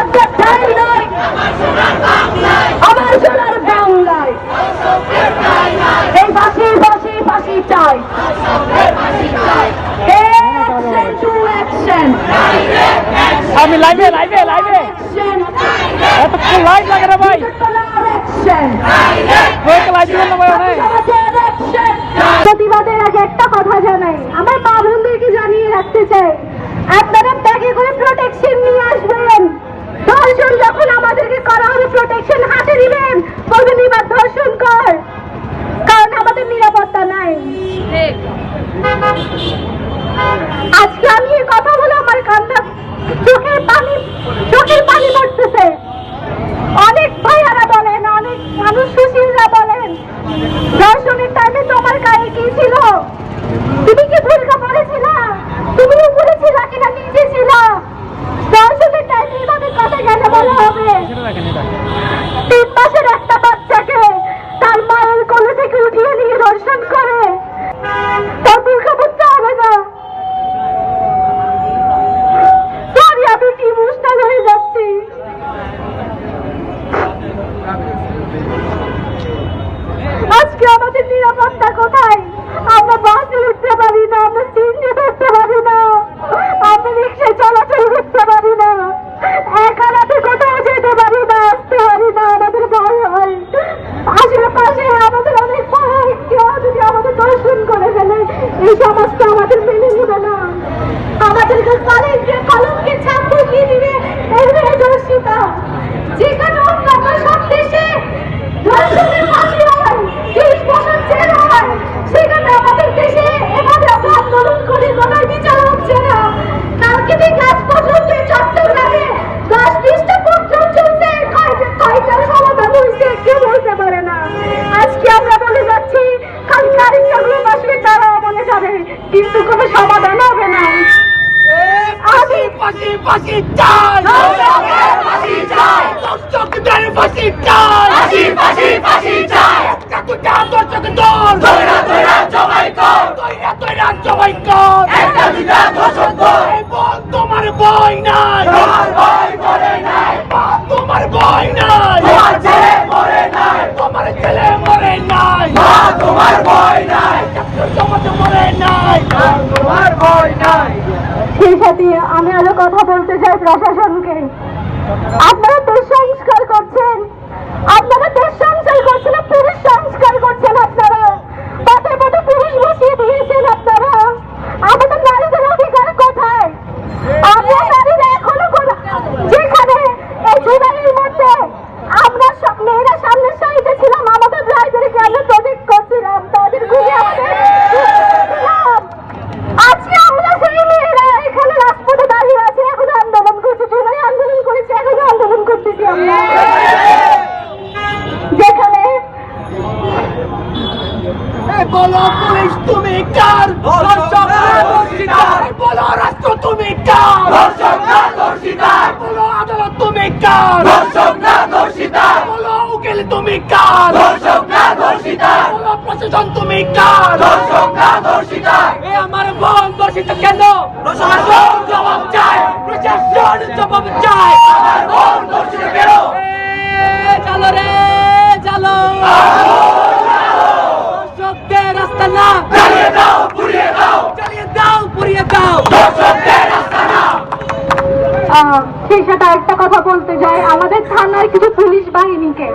রাজ্যের ঠাই নাই, আমার সোনার বাংলায় এই ফাঁসি ফাঁসি ফাঁসি চাই। আমি লাইভে লাইভে লাইভে এতক্ষণ লাইভ লাগে না ভাই, প্রতিবাদের আগে একটা কথা জানাই, আমার মা বোনদেরকে জানিয়ে রাখতে চাই, আপনারা ব্যাগে করে প্রোটেকশন নিয়ে আসবেন। ধর্ষণ যখন আমাদেরকে করা হবে প্রোটেকশন হাতে দিবেন, বলবেন এবার ধর্ষণ কর, কারণ আমাদের নিরাপত্তা নাই। আজকে আমি এই কথা বলে আমার কান্না চোখের পানি পড়তেছে। অনেক ভাইয়ারা বলেন, অনেক মানুষ সুশীলরা বলেন, দর্শনের টাইমে তোমার গায়ে কি ছিল? তুমি কি ভুলকা পড়েছিলা? তুমি উপরে ছিলা কিনা নিচে ছিলা? দর্শনের টাইমে এইভাবে কথা কেন বলা হবে? 3 মাসের একটা বাচ্চাকে তার মায়ের কোলে থেকে উঠিয়ে নিয়ে দর্শন করে, তার ভুলকা পড়তে হবে না? সরি, আমি কি ইমোশনাল হয়ে যাচ্ছি। আজকে আমাদের নিরাপত্তা কোথায়? আমরা বাসে উঠতে পারি না, আমরা সিএনজি ধরতে পারি না, আমরা রিক্সায় চলাচল করতে পারি না, একা রাতে কোথাও যেতে পারি না, আসতে পারি না, আমাদের ভয় হয়। আশেপাশে আমাদের অনেক ভয়, কেউ যদি আমাদের দর্শন করে ফেলে এই সমাজটা আমাদের মেনে নেবে না, আমাদেরকে কলমকে ছাপ দিয়ে দিবে। এর দর্শিতা যেখানে অন্যান্য সব দেশে ধর্ষণের ফাঁসি হয়, 30 বছর জেল হয়, সেখানে আমাদের দেশে এভাবে আমরা আন্দোলন করে কোনো বিচার হচ্ছে না। কালকে থেকে আজ পর্যন্ত চট্টগ্রামে 10-20টা প্রোগ্রাম চলছে, কয়টার সমাধান হয়েছে কেউ বলতে পারে না। আজকে আমরা বলে যাচ্ছি, খালি কারিগরগুলো আসবে, তারাও বলে যাবে, কিন্তু কোনো সমাধান হবে না। ফাঁসি ফাঁসি ফাঁসি চাই, ফাঁসি চাই, দর্শকদের ফাঁসি চাই, ফাঁসি ফাঁসি ফাঁসি চাই, একটা দুটা দর্শক দল, তোরা তোরা জবাই কর, তোরা তোরা জবাই কর, একটা দুটা দর্শক দল। বল তোমার ভয় নাই, তোমার ভয় মরে নাই, বল তোমার ভয় নাই, তোমার ছেলে মরে নাই, তোমার ছেলে মরে নাই, মা তোমার ভয় নাই, সমাজ মরে নাই, তোমার ভয় নাই। সেই সাথে আমি আরো কথা বলতে চাই প্রশাসনকে, আপনারা দেশ সংস্কার করছেন, আপনারা দেশ সংস্কার করছেন, পুরুষ সংস্কার করছেন, আপনারা পথে পথে পুরুষ বসিয়ে দিয়েছেন। আপনারা আমাদের নারীদের অধিকার কোথায়? আমরা নারীরা এখনো যেখানে এই জুলাইয়ের মধ্যে আমরা সব মেয়েরা সামনের সারিতে ছিলাম, আমাদের ভাইদেরকে আমরা প্রজেক্ট করছিলাম, তাদের ঘুরে আমাদের আজকে আমরা সেই মেয়েরা এখানে রাজপথে দাঁড়িয়ে আছি, এখন আন্দোলন করছি, জুলাই আন্দোলন করেছি, এখনো আন্দোলন করতেছি আমরা। যেখানে বলো পুলিশ তুমি কার, বলো রাষ্ট্র তুমি কার, বলো আদালত তুমি কার, বলো উকিল তুমি কার, বলো প্রশাসন তুমি কার, এ আমার বোন দর্শিত কেন? প্রশাসন জবাব চায়, প্রশাসন জবাব চায়, আমার বোন দর্শিত কেন? চলো রে চলো, দর্শকদের রাস্তা না চালিয়ে দাও, পুড়িয়ে দাও, চালিয়ে দাও, পুড়িয়ে দাও, দর্শকদের রাস্তা না। সেই সাথে একটা কথা বলতে চাই, আমাদের থানার কিছু পুলিশ বাহিনীকে